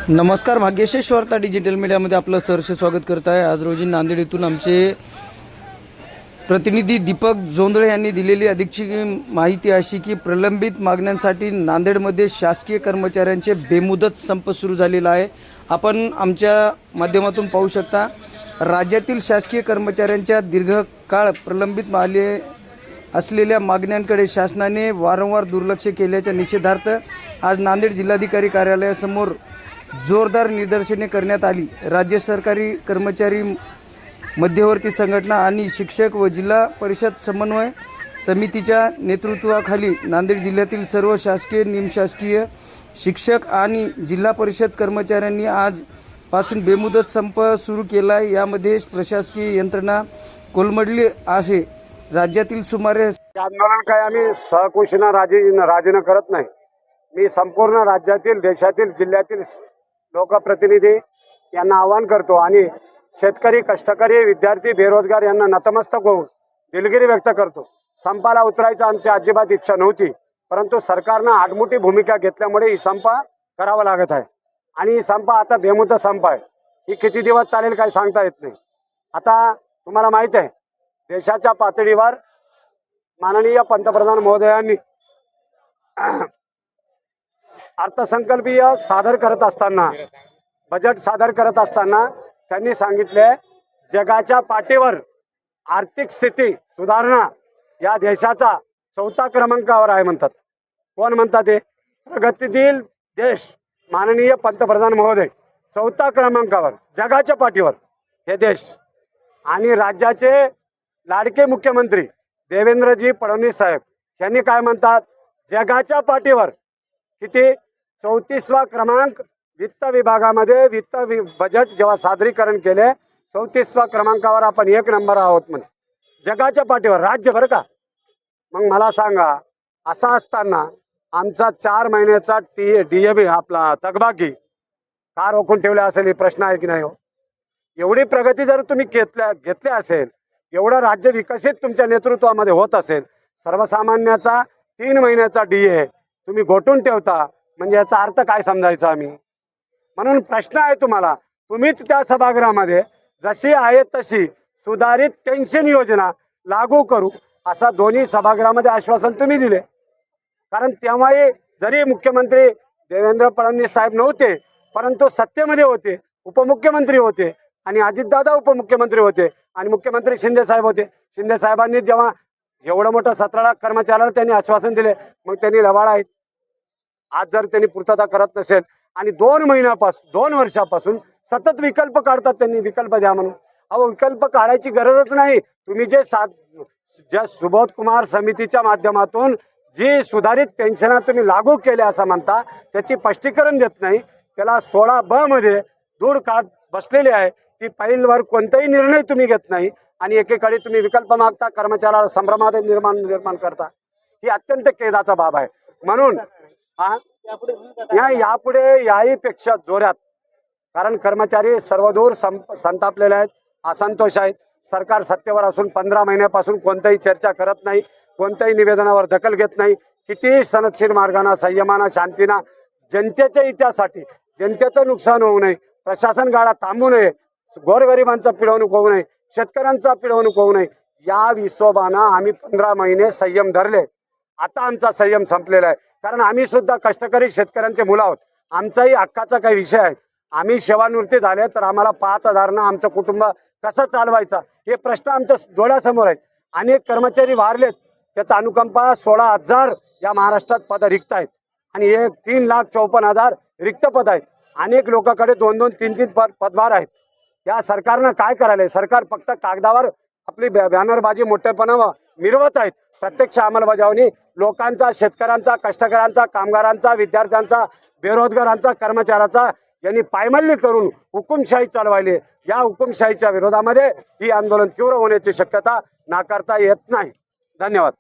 नमस्कार, भाग्यशेष वार्ता डिजिटल मीडियामध्ये आपलं सहर्ष स्वागत करत आहे। आज रोजी नांदेड येथून आमचे प्रतिनिधी दीपक जोंधळे यांनी दिलेली अधिकची माहिती अशी की प्रलंबित मागण्यांसाठी नांदेडमध्ये शासकीय कर्मचाऱ्यांचे बेमुदत संप सुरू झालेला आहे। आपण आमच्या माध्यमातून पाहू शकता, राज्यातील शासकीय कर्मचाऱ्यांच्या दीर्घकाळ प्रलंबित असलेल्या मागण्यांकडे शासनाने वारंवार दुर्लक्ष केल्याच्या निषेधार्थ आज नांदेड जिल्हाधिकारी कार्यालयासमोर जोरदार निदर्शने करण्यात आली। राज्य सरकारी कर्मचारी मध्यवर्ती संघटना आणि शिक्षक व जिल्हा परिषद समन्वय समितीच्या नेतृत्वाखाली नांदेड जिल्ह्यातील सर्व शासकीय निमशासकीय शिक्षक आणि जिल्हा परिषद कर्मचाऱ्यांनी आजपासून बेमुदत संप सुरू केला आहे। यामध्ये प्रशासकीय यंत्रणा कोलमडली आहे। राज्यातील सुमारे आंदोलन काय आम्ही सहकुशीनं राजीनं करत नाही। मी संपूर्ण राज्यातील देशातील जिल्ह्यातील लोकप्रतिनिधी यांना आवाहन करतो आणि शेतकरी कष्टकरी विद्यार्थी बेरोजगार यांना नतमस्तक होऊन दिलगिरी व्यक्त करतो। संपाला उतरायची आमची अजिबात इच्छा नव्हती, परंतु सरकारनं आडमुठी भूमिका घेतल्यामुळे ही संप करावा लागत आहे आणि ही संप आता बेमुदत संप आहे। ही किती दिवस चालेल काही सांगता येत नाही। आता तुम्हाला माहित आहे, देशाच्या पातळीवर माननीय पंतप्रधान महोदयांनी अर्थसंकल्पीय सादर करत असताना बजेट सादर करत असताना त्यांनी सांगितले, जगाच्या पाठीवर आर्थिक स्थिती सुधारणा या देशाचा 4था क्रमांकावर आहे म्हणतात। कोण म्हणतात? ते प्रगतीशील देश माननीय पंतप्रधान महोदय 4था क्रमांकावर जगाच्या पाठीवर हे देश। आणि राज्याचे लाडके मुख्यमंत्री देवेंद्रजी फडणवीस साहेब यांनी काय म्हणतात? जगाच्या पाठीवर किती 34वा क्रमांक वित्त विभागामध्ये बजेट जेव्हा सादरीकरण केले 34वा क्रमांकावर आपण 1 नंबर आहोत म्हणे, जगाच्या पाठीवर राज्य बरं का। मग मला सांगा, असा असताना आमचा 4 महिन्याचा DAB आपला थकबाकी का रोखून ठेवला असेल? हे प्रश्न आहे की नाही हो? एवढी प्रगती जर तुम्ही घेतली असेल, एवढं राज्य विकसित तुमच्या नेतृत्वामध्ये होत असेल, सर्वसामान्याचा 3 महिन्याचा DA तुम्ही घोटून ठेवता, म्हणजे याचा अर्थ काय समजायचा आम्ही? म्हणून प्रश्न आहे तुम्हाला, तुम्हीच त्या सभागृहामध्ये जशी आहे तशी सुधारित पेन्शन योजना लागू करू असा दोन्ही सभागृहामध्ये आश्वासन तुम्ही दिले। कारण तेव्हाही जरी मुख्यमंत्री देवेंद्र फडणवीस साहेब नव्हते, परंतु सत्तेमध्ये होते, उपमुख्यमंत्री होते आणि अजितदादा उपमुख्यमंत्री होते आणि मुख्यमंत्री शिंदे साहेब होते। शिंदे साहेबांनी जेव्हा एवढं मोठं 17 लाख कर्मचाऱ्यांना त्यांनी आश्वासन दिले, मग त्यांनी लवाळ आहेत। आज जर त्यांनी पूर्तता करत नसेल आणि 2 वर्षापासून सतत विकल्प काढतात, त्यांनी विकल्प द्या म्हणून। अहो, विकल्प काढायची गरजच नाही। तुम्ही ज्या सुबोध कुमार समितीच्या माध्यमातून जी सुधारित पेन्शन तुम्ही लागू केले असं म्हणता, त्याची स्पष्टीकरण देत नाही। त्याला 16(ब) मध्ये दूर काढ बसलेली आहे। ती फाईलवर कोणताही निर्णय तुम्ही घेत नाही आणि एकेकाळी तुम्ही विकल्प मागता, कर्मचाऱ्याला संभ्रमात निर्माण करता। ही अत्यंत खेदाचा बाब आहे। म्हणून यापुढे याहीपेक्षा जोरात, कारण कर्मचारी सर्वदूर संतापलेले आहेत, असंतोष आहेत। सरकार सत्तेवर असून 15 महिन्यापासून कोणताही चर्चा करत नाही, कोणत्याही निवेदनावर दखल घेत नाही। किती सनदशीर मार्गाने संयमानं शांतीनं जनतेच्या हितासाठी, जनतेचं नुकसान होऊ नये, प्रशासन गाडा थांबू नये, गोरगरिबांचा पिळवणूक होऊ नये, शेतकऱ्यांचा पिळवणूक होऊ नये, या हिशोबानं आम्ही 15 महिने संयम धरले। आता आमचा संयम संपलेला आहे, कारण आम्ही सुद्धा कष्टकरी शेतकऱ्यांचे मुलं आहोत। आमचाही हक्काचा काही विषय आहे। आम्ही सेवानिवृत्ती झाले तर आम्हाला 5,000 आमचं कुटुंब कसं चालवायचं हे प्रश्न आमच्या डोळ्यासमोर आहेत। अनेक कर्मचारी वारलेत, त्याचा अनुकंपा 16,000 या महाराष्ट्रात पद रिक्त आहेत आणि 3,54,000 रिक्त पद आहेत। अनेक लोकांकडे 2-2, 3-3 पदभार आहेत। या सरकारनं काय करायलंय? सरकार फक्त कागदावर आपली बॅनरबाजी मोठेपणा मिरवत आहेत। प्रत्यक्ष अंमलबजावणी लोकांचा, शेतकऱ्यांचा, कष्टकऱ्यांचा, कामगारांचा, विद्यार्थ्यांचा, बेरोजगारांचा, कर्मचाऱ्याचा यांनी पायमल्ली करून हुकुमशाही चालवायली। या हुकुमशाहीच्या विरोधामध्ये ही आंदोलन तीव्र होण्याची शक्यता नाकारता येत नाही। धन्यवाद।